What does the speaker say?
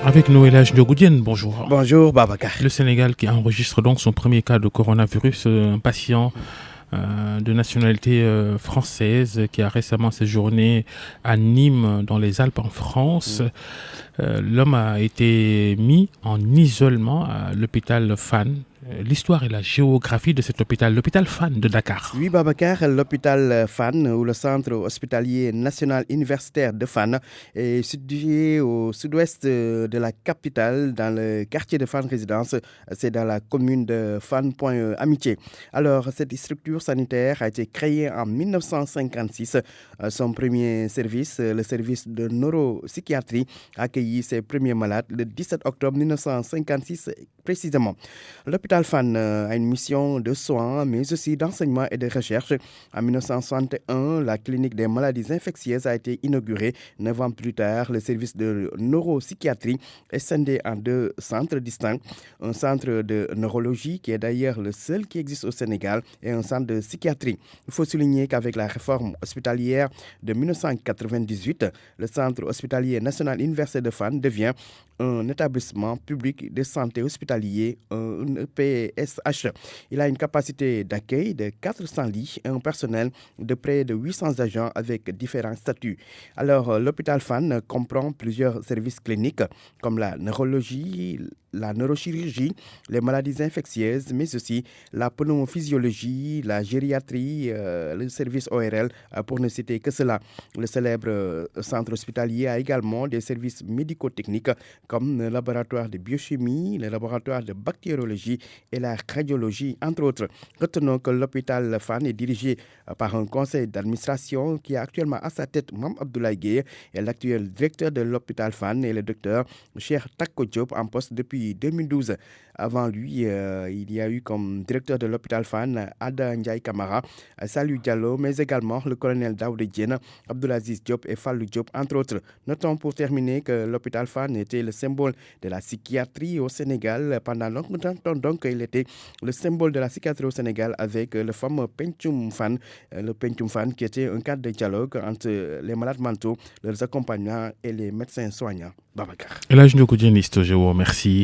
Avec nous, El Hadj Ndiogou, bonjour. Bonjour Babacar. Le Sénégal qui enregistre donc son premier cas de coronavirus, un patient de nationalité française qui a récemment séjourné à Nîmes dans les Alpes en France. L'homme a été mis en isolement à l'hôpital Fann. L'histoire et la géographie de cet hôpital, l'hôpital Fann de Dakar. Oui Babacar, l'hôpital Fann ou le centre hospitalier national universitaire de Fann est situé au sud-ouest de la capitale dans le quartier de Fann Résidence, c'est dans la commune de Fann-Point-Amitié. Alors cette structure sanitaire a été créée en 1956. Son premier service, le service de neuropsychiatrie, a accueilli ses premiers malades le 17 octobre 1956 précisément. L'hôpital Fann a une mission de soins, mais aussi d'enseignement et de recherche. En 1961, la clinique des maladies infectieuses a été inaugurée. 9 ans plus tard, le service de neuropsychiatrie est scindé en deux centres distincts. Un centre de neurologie, qui est d'ailleurs le seul qui existe au Sénégal, et un centre de psychiatrie. Il faut souligner qu'avec la réforme hospitalière de 1998, le centre hospitalier national universitaire de Fann devient un établissement public de santé hospitalier, un EPSH. Il a une capacité d'accueil de 400 lits et un personnel de près de 800 agents avec différents statuts. Alors, l'hôpital Fann comprend plusieurs services cliniques comme la neurologie, la neurochirurgie, les maladies infectieuses, mais aussi la pneumophysiologie, la gériatrie, le service ORL, pour ne citer que cela. Le célèbre centre hospitalier a également des services médico-techniques comme le laboratoire de biochimie, le laboratoire de bactériologie et la radiologie, entre autres. Retenons que l'hôpital Fann est dirigé par un conseil d'administration qui a actuellement à sa tête Mame Abdoulaye Gueye, et l'actuel directeur de l'hôpital Fann est le docteur Cheikh Tako Diop, en poste depuis 2012. Avant lui, il y a eu comme directeur de l'hôpital Fann Ada Ndiaye Camara, Salou Diallo, mais également le colonel Daouda Diène, Abdoulaziz Diop et Fallou Diop, entre autres. Notons pour terminer que l'hôpital Fann était le symbole de la psychiatrie au Sénégal. Pendant longtemps, donc, il était le symbole de la psychiatrie au Sénégal avec le fameux Pencum Fann, le Pencum Fann qui était un cadre de dialogue entre les malades mentaux, leurs accompagnants et les médecins soignants. Babacar. El Hadj Ndiogou, merci.